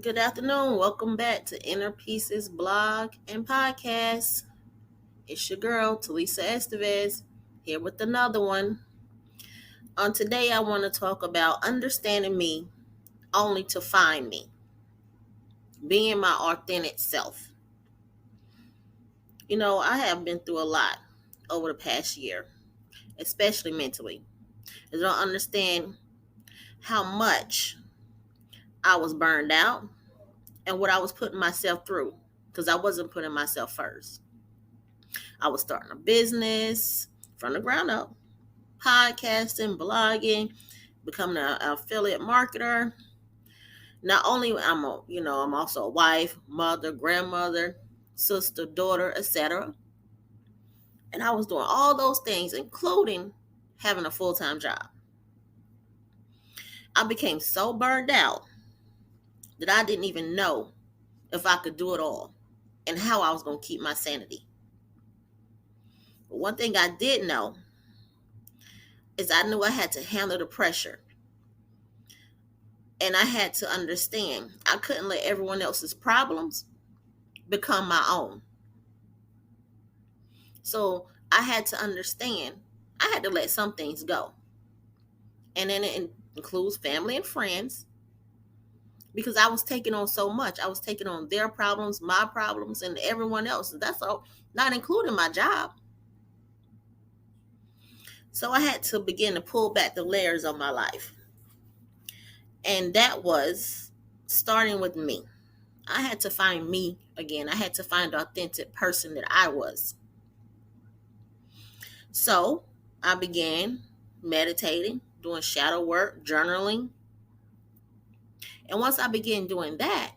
Good afternoon. Welcome back to Inner Pieces blog and podcast. It's your girl, Talisa Estevez, here with another one. On today, I want to talk about understanding me only to find me, being my authentic self. I have been through a lot over the past year, especially mentally. I don't understand how much I was burned out and what I was putting myself through because I wasn't putting myself first. I was starting a business from the ground up, podcasting, blogging, becoming an affiliate marketer. Not only I'm also a wife, mother, grandmother, sister, daughter, etc. And I was doing all those things, including having a full-time job. I became so burned out that I didn't even know if I could do it all and how I was going to keep my sanity. But one thing I did know is I knew I had to handle the pressure. And I had to understand I couldn't let everyone else's problems become my own. So I had to understand I had to let some things go. And then it includes family and friends because I was taking on so much. I was taking on their problems, my problems, and everyone else. That's all, not including my job. So I had to begin to pull back the layers of my life. And that was starting with me. I had to find me again. I had to find the authentic person that I was. So I began meditating, doing shadow work, journaling. And once I began doing that,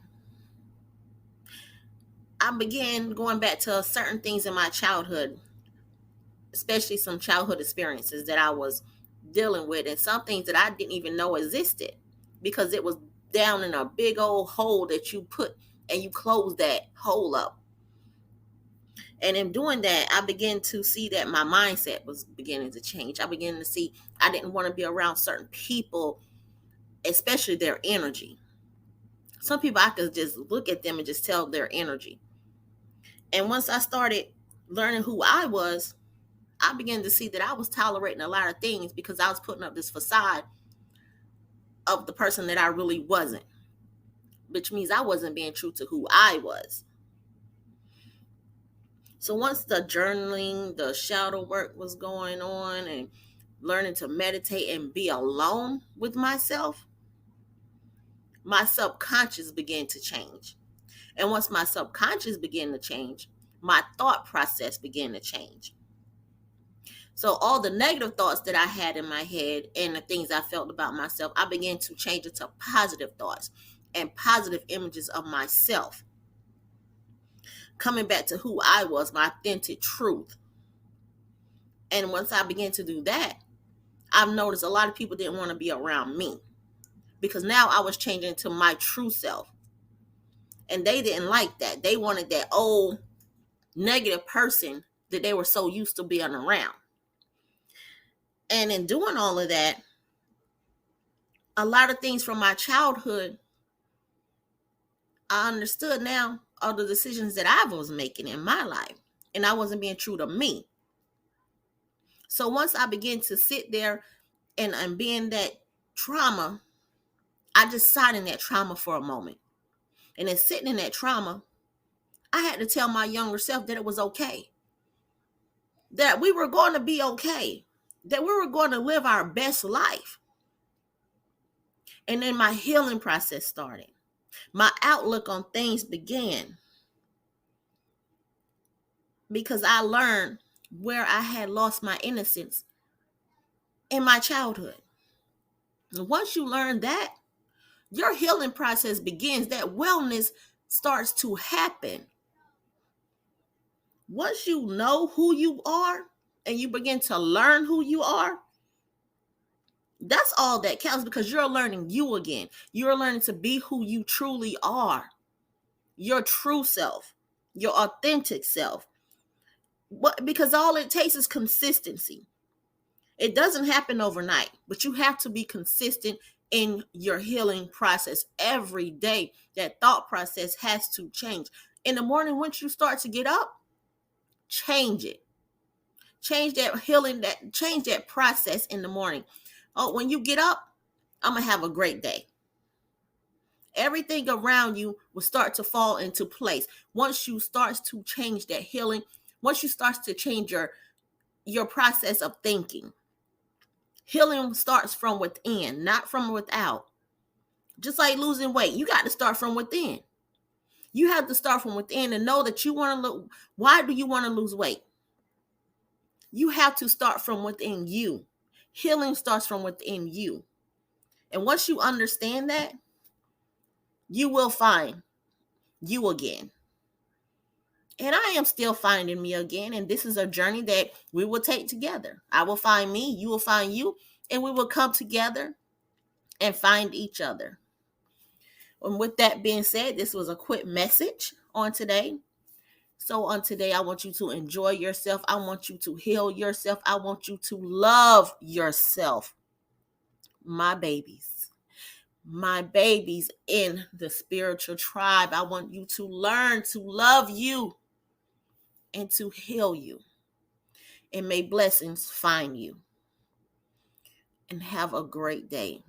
I began going back to certain things in my childhood, especially some childhood experiences that I was dealing with, and some things that I didn't even know existed because it was down in a big old hole that you put and you close that hole up. And in doing that, I began to see that my mindset was beginning to change. I began to see I didn't want to be around certain people, especially their energy. Some people I could just look at them and just tell their energy. And once I started learning who I was, I began to see that I was tolerating a lot of things because I was putting up this facade of the person that I really wasn't, which means I wasn't being true to who I was. So once the journaling, the shadow work was going on and learning to meditate and be alone with myself, my subconscious began to change. And once my subconscious began to change, my thought process began to change. So all the negative thoughts that I had in my head and the things I felt about myself, I began to change it to positive thoughts and positive images of myself. Coming back to who I was, my authentic truth. And once I began to do that, I've noticed a lot of people didn't want to be around me because now I was changing to my true self. And they didn't like that. They wanted that old negative person that they were so used to being around. And in doing all of that, a lot of things from my childhood, I understood now all the decisions that I was making in my life. And I wasn't being true to me. So once I began to sit there and be in that trauma, I just sat in that trauma for a moment. And then sitting in that trauma, I had to tell my younger self that it was okay. That we were going to be okay. That we were going to live our best life. And then my healing process started. My outlook on things began. Because I learned where I had lost my innocence in my childhood. And once you learn that, your healing process begins. That wellness starts to happen. Once you know who you are and you begin to learn who you are, that's all that counts because you're learning you again. You're learning to be who you truly are. Your true self, your authentic self. Because all it takes is consistency. It doesn't happen overnight, but you have to be consistent in your healing process every day. That thought process has to change. In the morning, once you start to get up, change it. Change that healing, change that process in the morning. Oh, when you get up, I'm going to have a great day. Everything around you will start to fall into place. Once you start to change that healing, once you start to change your process of thinking. Healing starts from within, not from without. Just like losing weight, you got to start from within. You have to start from within and know that you want to look. Why do you want to lose weight? You have to start from within you. Healing starts from within you. And once you understand that, you will find you again. And I am still finding me again. And this is a journey that we will take together. I will find me, you will find you, and we will come together and find each other. And with that being said, this was a quick message on today. So on today, I want you to enjoy yourself. I want you to heal yourself. I want you to love yourself. My babies in the spiritual tribe. I want you to learn to love you and to heal you. And may blessings find you. And have a great day.